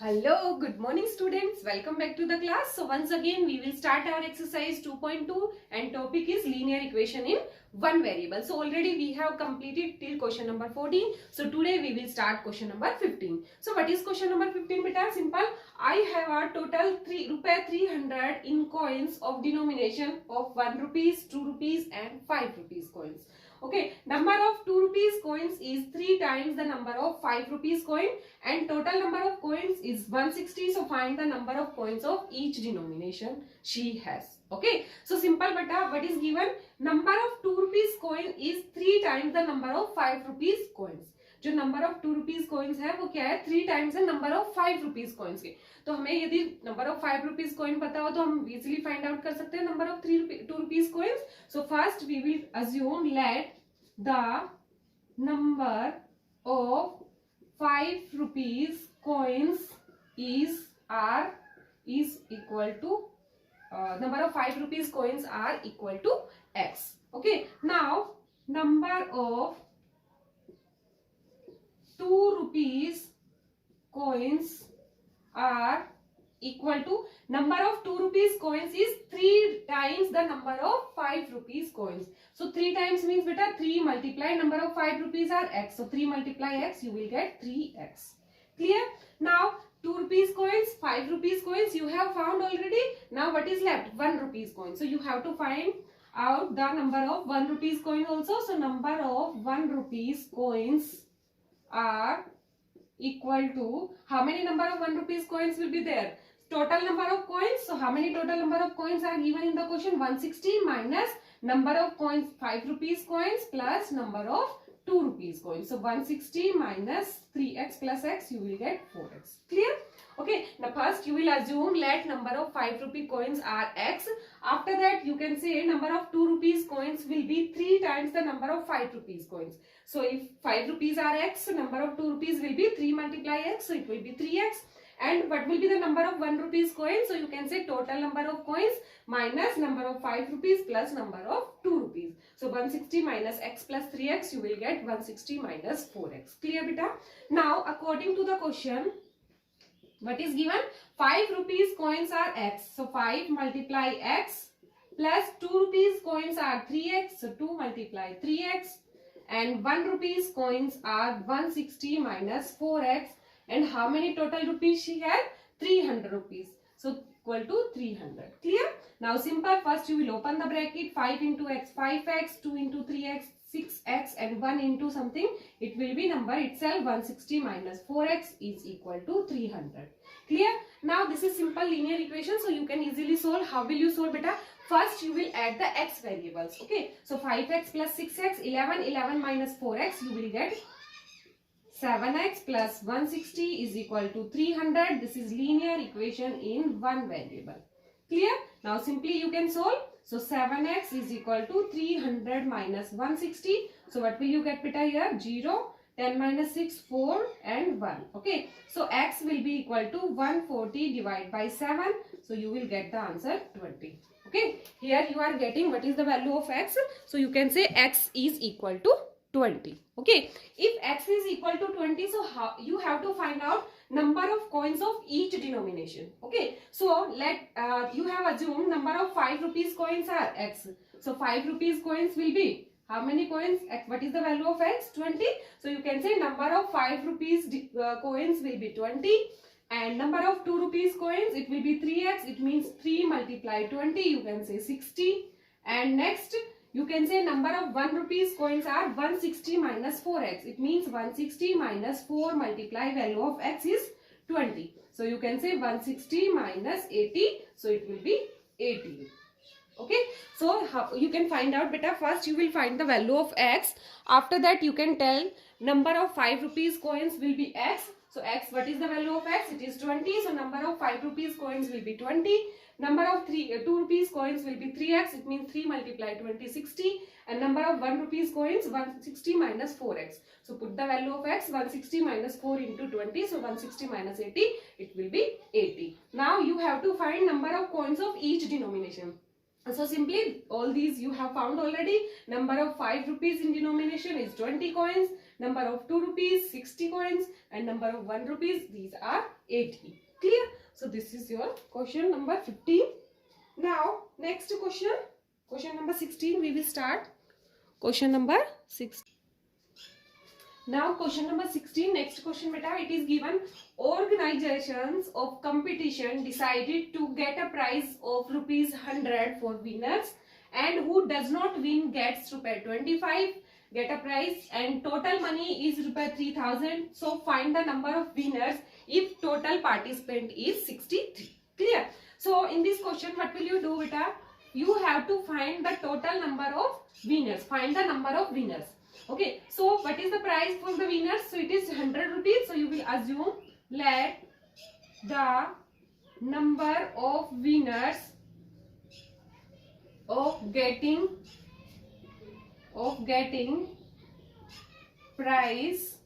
Hello, good morning students. Welcome back to the class. So once again we will start our exercise 2.2 and topic is linear equation in one variable. So already we have completed till question number 14. So today we will start question number 15. So what is question number 15 beta? Simple. I have a total rupees 300 in coins of denomination of 1 rupees, 2 rupees and 5 rupees coins. Okay, number of 2 rupees coins is 3 times the number of 5 rupees coin and total number of coins is 160. So find the number of coins of each denomination she has. Okay, so simple beta, what is given? Number of 2 rupees coin is 3 times the number of 5 rupees coins. जो number of 2 rupees coins है वो क्या है 3 times है number of 5 rupees coins के. तो हमें यदि नंबर ऑफ 5 रुपीज कॉइन पता हो तो हम इजीली फाइंड आउट कर सकते हैं number of 2 rupees coins. So first we will assume let the number of 5 rupees coins is equal to number of 5 rupees coins are equal to x. Okay, now number of 2 rupees coins are equal to number of 2 rupees coins is 3 times the number of 5 rupees coins. So 3 times means beta 3 multiply number of 5 rupees are x. So 3 multiply x, you will get 3x. Clear? Now 2 rupees coins, 5 rupees coins you have found already. Now what is left? 1 rupees coin. So you have to find out the number of 1 rupees coin also. So number of 1 rupees coins are equal to how many number of 1 rupees coins will be there? Total number of coins. So how many total number of coins are given in the question? 160 minus number of coins 5 rupees coins plus number of 2 rupees coins. So 160 minus 3x plus x, you will get 4x. Clear? Okay, now first you will assume let number of 5 rupee coins are x. After that you can say number of 2 rupees coins will be 3 times the number of 5 rupees coins. So if 5 rupees are x, so number of 2 rupees will be 3 multiply x, so it will be 3x. And what will be the number of 1 rupees coin? So you can say total number of coins minus number of 5 rupees plus number of 2 rupees. So 160 minus x plus 3x, you will get 160 minus 4x. Clear beta? Now according to the question, what is given? 5 rupees coins are x. So 5 multiply x plus 2 rupees coins are 3x. So 2 multiply 3x. And 1 rupees coins are 160 minus 4x. And how many total rupees she had? 300 rupees. So equal to 300. Clear? Now simple. First you will open the bracket. 5 into x 5x, 2 into 3x 6x and 1 into something. It will be number itself 160 minus 4x is equal to 300. Clear? Now this is simple linear equation. So you can easily solve. How will you solve beta? First you will add the x variables. Okay. So 5x plus 6x 11 minus 4x you will get 7x plus 160 is equal to 300. This is linear equation in one variable. Clear? Now simply you can solve. So 7x is equal to 300 minus 160. So what will you get beta here? 0, 10 minus 6, 4 and 1. Okay. So x will be equal to 140 divided by 7. So you will get the answer 20. Okay. Here you are getting what is the value of x. So you can say x is equal to 20. Okay, if x is equal to 20, so how you have to find out number of coins of each denomination. Okay, so let you have assumed number of 5 rupees coins are x. So 5 rupees coins will be how many coins? X. What is the value of x? 20. So you can say number of 5 rupees coins will be 20 and number of 2 rupees coins it will be 3x. It means 3 multiply 20, you can say 60. And next you can say number of 1 rupees coins are 160 minus 4x. It means 160 minus 4 multiply value of x is 20. So you can say 160 minus 80. So it will be 18. Okay. So how you can find out beta? First you will find the value of x. After that you can tell number of 5 rupees coins will be x. So x, what is the value of x? It is 20. So number of 5 rupees coins will be 20. Number of 2 rupees coins will be 3x. It means 3 multiply 20, 60. And number of 1 rupees coins 160 minus 4x. So put the value of x 160 minus 4 into 20. So 160 minus 80. It will be 80. Now you have to find number of coins of each denomination. So simply all these you have found already. Number of 5 rupees in denomination is 20 coins. Number of 2 rupees 60 coins, and number of 1 rupees, these are 80. Clear? So this is your question number 15. Now next question, question number 16 we will start. Question number 16. Now question number 16, next question beta, it is given organizations of competition decided to get a prize of rupees 100 for winners, and who does not win gets rupees 25 get a prize, and total money is rupees 3000. So find the number of winners if total participant is 63. Clear? So in this question what will you do beta? You have to find the total number of winners. Find the number of winners. Okay, so what is the price for the winners? So it is 100 rupees. So you will assume let the number of winners of getting price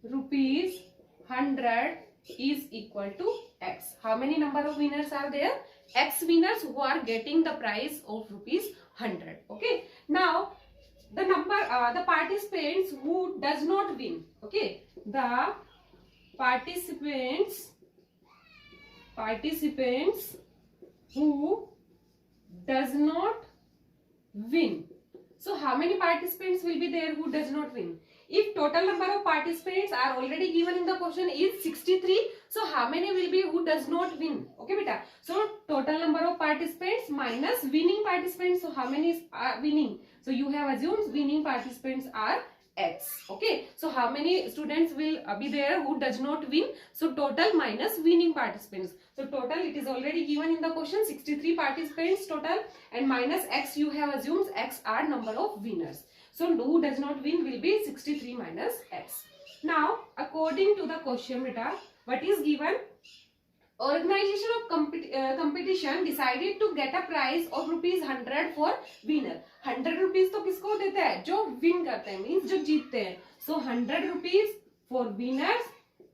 rupees 100 is equal to X. How many number of winners are there? X winners who are getting the price of rupees 100. Okay, now the number the participants who does not win. Okay, the participants who does not win. So how many participants will be there who does not win? If total number of participants are already given in the question is 63, so how many will be who does not win? Okay beta, so total number of participants minus winning participants. So how many are winning? So you have assumed winning participants are X. Okay, so how many students will be there who does not win? So total minus winning participants. So total it is already given in the question, 63 participants total, and minus X you have assumed X are number of winners. So who does not win will be 63 minus X. Now according to the question beta, what is given? Organization of competition decided to get a prize of rupees 100 for winner. 100 rupees तो किसको देते हैं? जो win करते हैं, means जो जीतते हैं. So 100 rupees for winners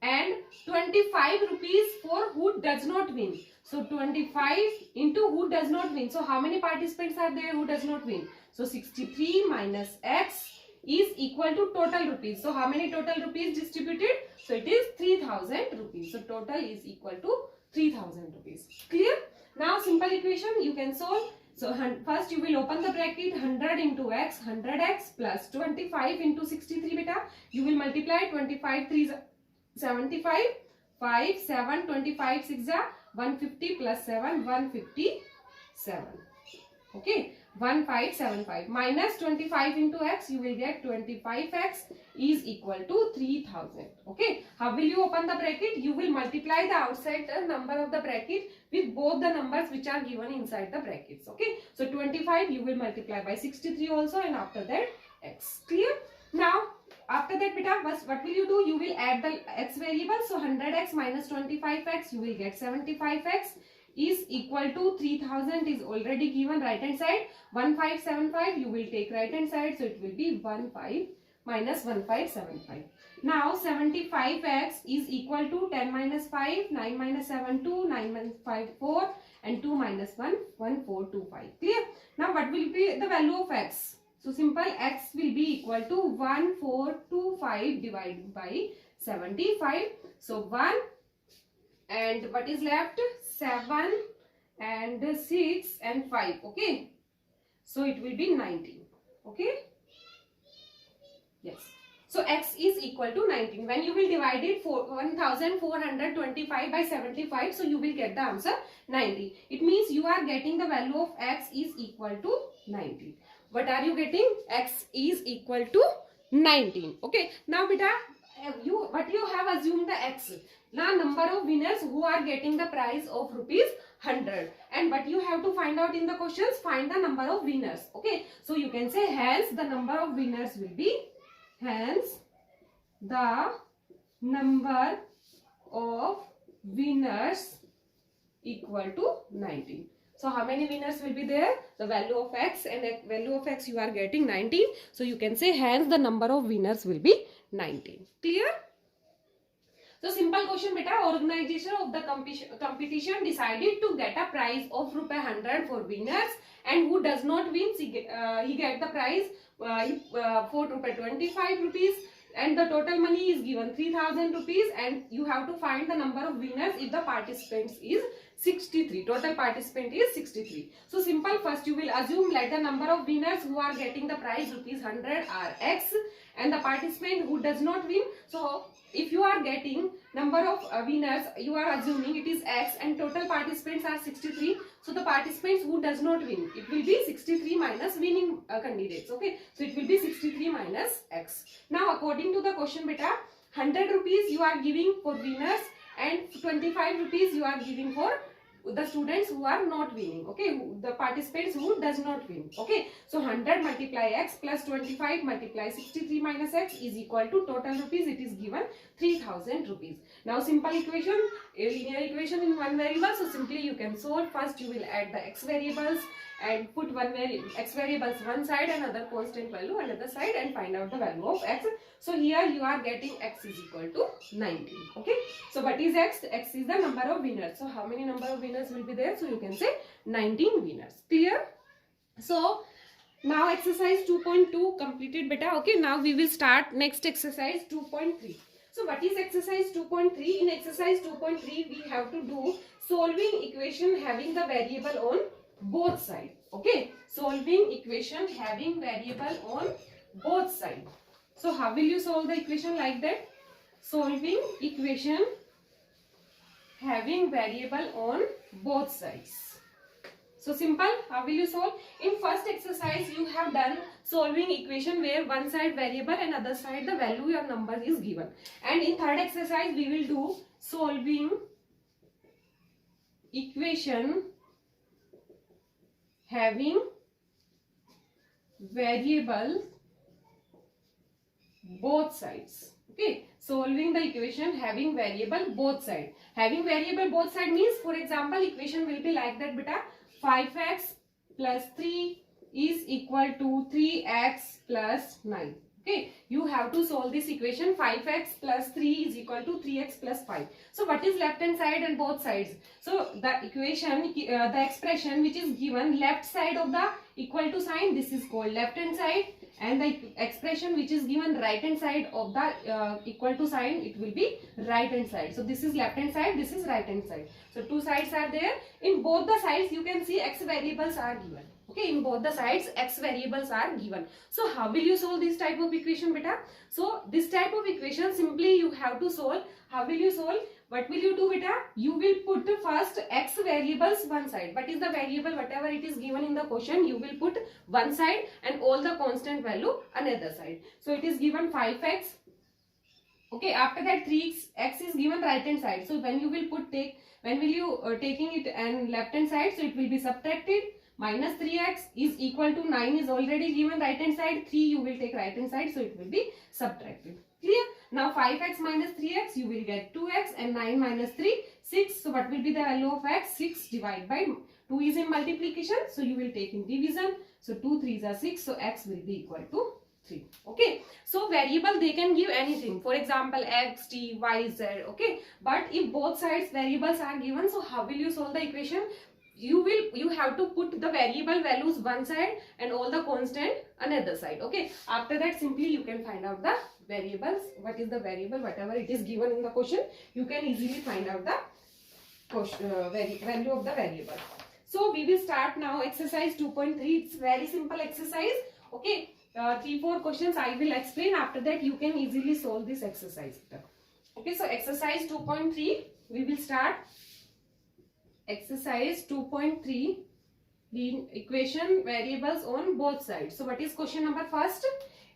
and 25 rupees for who does not win. So 25 into who does not win. So how many participants are there who does not win? So 63 minus X is equal to total rupees. So how many total rupees distributed? So it is 3000 rupees. So total is equal to 3000 rupees. Clear? Now simple equation you can solve. So first you will open the bracket, 100 into X, 100X plus 25 into 63 beta. You will multiply 25 3 75, 5 7 25 6 150 plus 7 157. Okay, 1575 minus 25 into X, you will get 25X is equal to 3000. Okay, how will you open the bracket? You will multiply the outside number of the bracket with both the numbers which are given inside the brackets. Okay, so 25 you will multiply by 63 also, and after that X. Clear? Now after that beta, what will you do? You will add the X variable. So 100X minus 25X, you will get 75X is equal to 3000 is already given right hand side. 1575 you will take right hand side, so it will be 15 minus 1575. Now 75X is equal to 10 minus 5, 9 minus 7 2, 9 minus 5 4, and 2 minus 1 1425. Clear? Now what will be the value of X? So simple, X will be equal to 1425 divided by 75. So 1 and what is left? 7 and 6 and 5. Okay, so it will be 19. Okay, yes. So X is equal to 19. When you will divide it for 1425 by 75, so you will get the answer 90. It means you are getting the value of X is equal to 19. What are you getting? X is equal to 19. Okay, now beta, you have assumed the X. Now number of winners who are getting the prize of rupees 100, and what you have to find out in the questions, find the number of winners. Okay, so you can say hence the number of winners will be, hence the number of winners equal to 19. So how many winners will be there? The value of X, and the value of X you are getting 19. So you can say hence the number of winners will be 19. Clear? So simple question beta, organization of the competition decided to get a prize of ₹100 for winners, and who does not win, he get the prize for ₹25, and the total money is given ₹3000, and you have to find the number of winners if the participants is 63. Total participant is 63. So simple, first you will assume let the number of winners who are getting the prize ₹100 are X, and the participant who does not win. So if you are getting number of winners, you are assuming it is X, and total participants are 63. So the participants who does not win, it will be 63 minus winning candidates. Okay, so it will be 63 minus X. Now according to the question beta, ₹100 you are giving for winners, and ₹25 you are giving for the students who are not winning. Okay, the participants who does not win. Okay, so 100 multiply X plus 25 multiply 63 minus X is equal to total rupees, it is given ₹3000. Now simple equation, a linear equation in one variable. So simply you can solve. First you will add the X variables and put X variables one side and other constant value another side, and find out the value of X. So here you are getting X is equal to 19. Okay, so what is X? X is the number of winners. So how many number of winners will be there? So you can say 19 winners. Clear? So now exercise 2.2 completed beta. Okay, now we will start next exercise 2.3. So what is exercise 2.3? In exercise 2.3 we have to do solving equation having the variable on both sides. Okay, solving equation having variable on both sides. So how will you solve the equation like that? Solving equation having variable on both sides. So simple, how will you solve? In first exercise you have done solving equation where one side variable and other side the value your number is given. And in third exercise we will do solving equation having variable both sides. Okay, solving the equation having variable both sides. Having variable both sides means, for example, equation will be like that beta, 5x plus 3 is equal to 3x plus 9. Okay, you have to solve this equation. 5x plus 3 is equal to 3x plus 5. So what is left hand side and both sides? So the equation, the expression which is given left side of the equal to sign, this is called left hand side, and the expression which is given right hand side of the equal to sign, it will be right hand side. So this is left hand side, this is right hand side. So two sides are there. In both the sides you can see X variables are given. Okay, in both the sides X variables are given. So how will you solve this type of equation beta? So this type of equation simply you have to solve. How will you solve? What will you do beta? You will put first X variables one side. What is the variable? Whatever it is given in the question, you will put one side and all the constant value another side. So it is given 5x. Okay, after that 3x is given right hand side. So when you will taking it and left hand side, so it will be subtracted. Minus 3x is equal to 9 is already given right hand side. 3 you will take right hand side, so it will be subtracted. Clear? Now 5x minus 3x you will get 2x, and 9 minus 3 6. So what will be the value of x? 6 divided by 2 is in multiplication, so you will take in division. So 2 3s are 6, so x will be equal to 3. Okay, so variable they can give anything, for example x, t, y, z. Okay, but if both sides variables are given, so how will you solve the equation? You have to put the variable values one side and all the constant another side. Okay, after that simply you can find out the variables. What is the variable? Whatever it is given in the question, you can easily find out the value of the variable. So we will start now exercise 2.3. It's very simple exercise. Okay, 3-4 questions I will explain. After that you can easily solve this exercise. Okay, so exercise 2.3 we will start. Exercise 2.3, the equation variables on both sides. So what is question number first?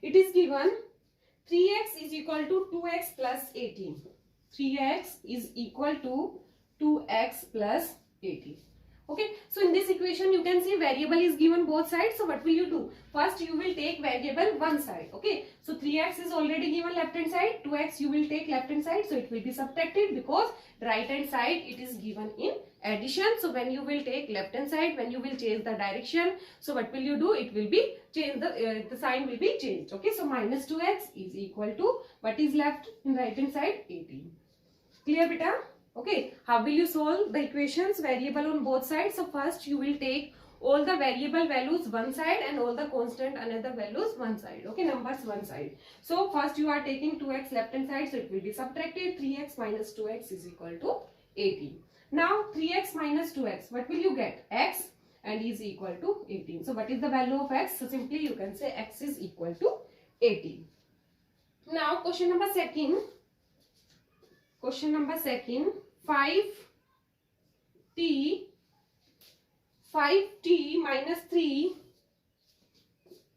It is given 3x is equal to 2x plus 18. 3x is equal to 2x plus 18. Okay, so in this equation you can see variable is given both sides. So what will you do? First you will take variable one side. Okay, so 3x is already given left hand side, 2x you will take left hand side, so it will be subtracted because right hand side it is given in addition. So when you will take left hand side, when you will change the direction, so what will you do? It will be changed, the sign will be changed. Okay, so minus 2x is equal to what is left in right hand side? 18. Clear beta? Okay, how will you solve the equations? Variable on both sides. So first you will take all the variable values one side and all the constant another values one side. Okay, numbers one side. So first you are taking 2x left hand side, so it will be subtracted. 3x minus 2x is equal to 18. Now 3x minus 2x, what will you get? X, and is equal to 18. So what is the value of x? So simply you can say x is equal to 18. Now question number second. Question number second. 5t minus 3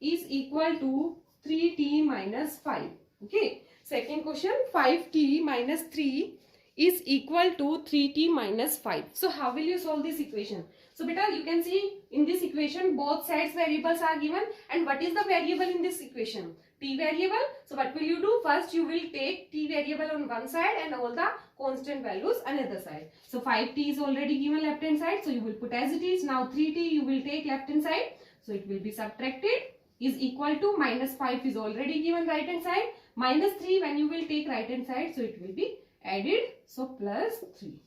is equal to 3t minus 5. Okay. Second question. 5t minus 3 is equal to 3t minus 5. So how will you solve this equation? So beta, you can see in this equation both sides variables are given, and what is the variable in this equation? T variable. So what will you do? First you will take t variable on one side and all the constant values another side. So 5t is already given left hand side, so you will put as it is. Now 3t you will take left hand side, so it will be subtracted, is equal to minus 5 is already given right hand side, minus 3 when you will take right hand side, so it will be added, so plus 3.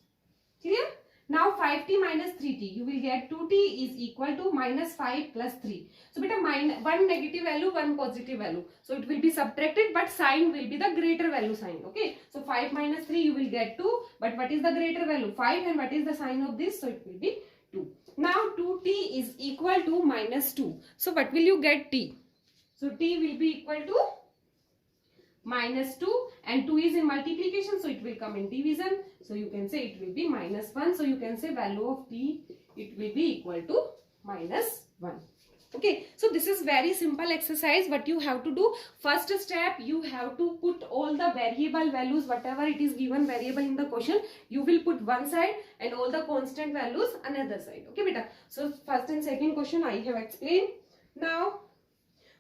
Clear? Now 5t minus 3t, you will get 2t is equal to minus 5 plus 3. So beta, one negative value, one positive value. So it will be subtracted, but sign will be the greater value sign. Okay. So 5 minus 3 you will get 2. But what is the greater value? 5, and what is the sign of this? So it will be 2. Now 2t is equal to minus 2. So what will you get t? So t will be equal to minus 2, and 2 is in multiplication, so it will come in division. So you can say it will be minus 1. So you can say value of t, it will be equal to minus 1. Okay, so this is very simple exercise. What you have to do, first step, you have to put all the variable values, whatever it is given variable in the question, you will put one side and all the constant values another side. Okay beta. So first and second question I have explained. Now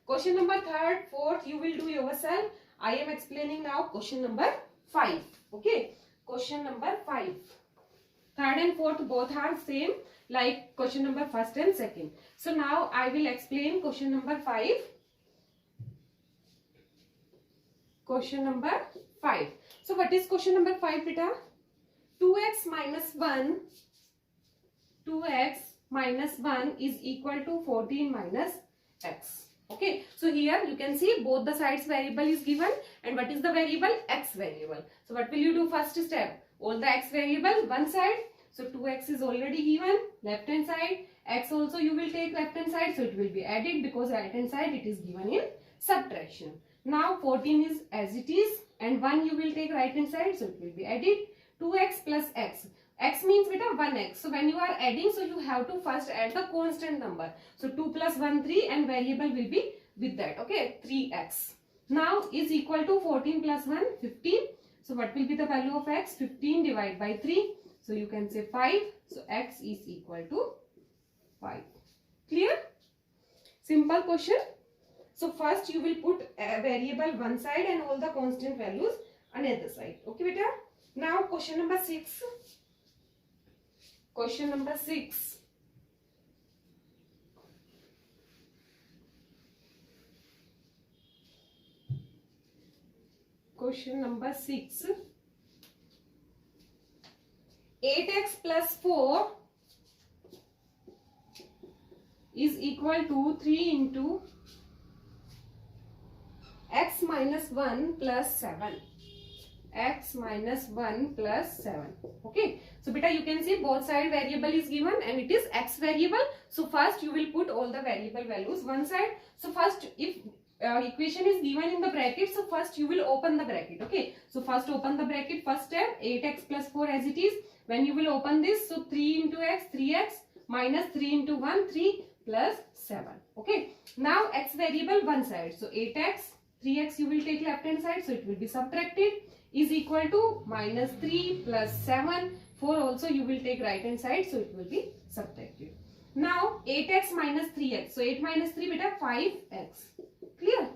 question number third, fourth you will do yourself. I am explaining now question number 5. Okay, question number 5. Third and fourth both are same like question number first and second. So now I will explain question number 5. Question number 5. So what is question number 5 beta? 2x minus 1. 2x minus 1 is equal to 14 minus x. Okay, so here you can see both the sides variable is given, and what is the variable? X variable. So what will you do first step? All the x variable one side. So 2x is already given left hand side. X also you will take left hand side, so it will be added because right hand side it is given in subtraction. Now 14 is as it is, and 1 you will take right hand side, so it will be added. 2x plus x. X means beta 1x. So when you are adding, so you have to first add the constant number. So 2 plus 1 3, and variable will be with that. Okay, 3x. Now is equal to 14 plus 1 15. So what will be the value of x? 15 divided by 3. So you can say 5. So x is equal to 5. Clear? Simple question. So first you will put a variable one side and all the constant values another side. Okay beta. Now question number 6. Question number 6. Question number 6. 8x plus 4 is equal to 3 into x minus 1 plus 7. X minus 1 plus 7. Okay, so beta you can see both side variable is given and it is x variable. So first you will put all the variable values one side. So first if equation is given in the bracket, so first you will open the bracket. Okay, so first open the bracket, first step 8x plus 4 as it is. When you will open this, so 3 into x 3x minus 3 into 1 3 plus 7. Okay, now x variable one side, so 8x 3x you will take left hand side, so it will be subtracted, is equal to minus 3 plus 7. 4 also you will take right hand side, so it will be subtracted. Now 8x minus 3x. So 8 minus 3 beta 5x. Clear?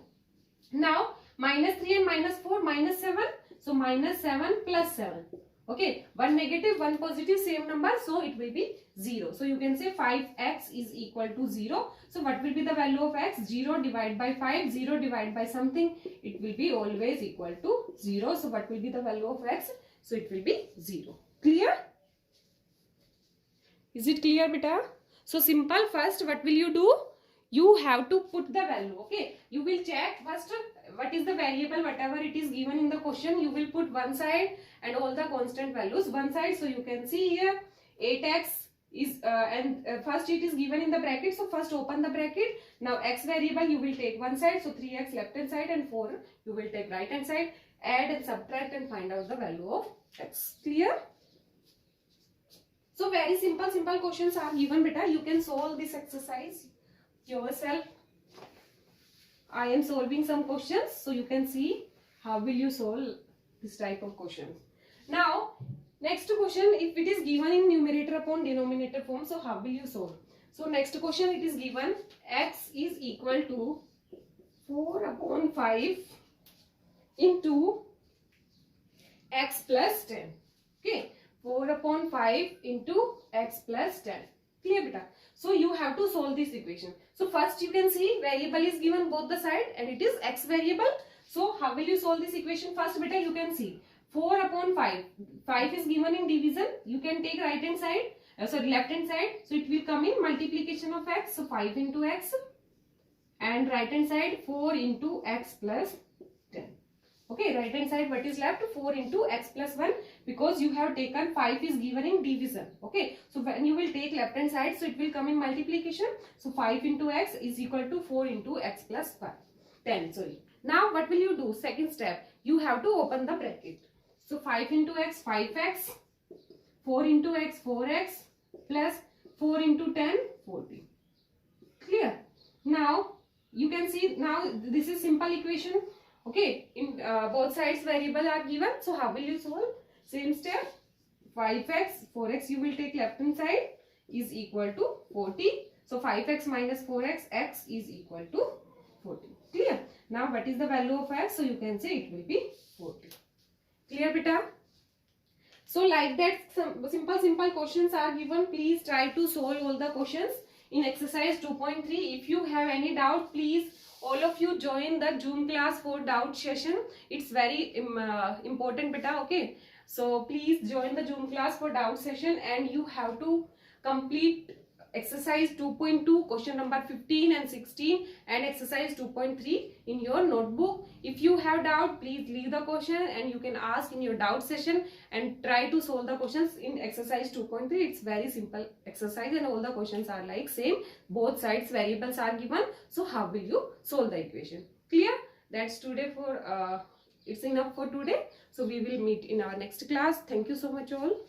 Now minus 3 and minus 4 minus 7. So minus 7 plus 7. Okay, one negative, one positive, same number, so it will be 0. So you can say 5x is equal to 0. So what will be the value of x? 0 divided by 5, 0 divided by something, it will be always equal to 0. So what will be the value of x? so it will be 0. Clear? Is it clear, beta? So simple. First, what will you do? You have to put the value. Okay, you will check first what is the variable, whatever it is given in the question, you will put one side and all the constant values one side. So you can see here 8x is first it is given in the bracket, so first open the bracket. Now x variable you will take one side, so 3x left hand side and 4 you will take right hand side. Add and subtract and find out the value of x. Clear? So very simple questions are given, beta. You can solve this exercise yourself. I am solving some questions, so you can see how will you solve this type of questions. Now next question, if it is given in numerator upon denominator form, so how will you solve? So next question, it is given x is equal to 4 upon 5 into x plus 10. Okay, 4 upon 5 into x plus 10. Clear, beta? So you have to solve this equation. So first you can see variable is given both the side and it is x variable. So how will you solve this equation? First, beta, you can see 4 upon 5. 5 is given in division. You can take right hand side, left hand side. So it will come in multiplication of x. So 5 into x, and right hand side 4 into x plus 10. Okay, right hand side what is left? 4 into x plus 1, because you have taken 5 is given in division. Okay, so when you will take left hand side, so it will come in multiplication. So 5 into x is equal to 4 into x plus 10. Sorry. Now what will you do? Second step, you have to open the bracket. So 5 into x, 5x, 4 into x, 4x, plus 4 into 10, 40. Clear? Now you can see, now this is simple equation. Okay, in both sides variable are given. So how will you solve? Same step, 5x, 4x you will take left hand side is equal to 40. So 5x minus 4x, x is equal to 40. Clear? Now what is the value of x? So you can say it will be 40. Clear, beta? So like that, some simple questions are given. Please try to solve all the questions in exercise 2.3. If you have any doubt, please all of you join the Zoom class for doubt session. It's very important, beta. Okay, so please join the Zoom class for doubt session, and you have to complete exercise 2.2 question number 15 and 16 and exercise 2.3 in your notebook. If you have doubt, please leave the question and you can ask in your doubt session and try to solve the questions in exercise 2.3. It's very simple exercise and all the questions are like same. Both sides variables are given. So how will you solve the equation? Clear? That's today for it's enough for today. So we will meet in our next class. Thank you so much all.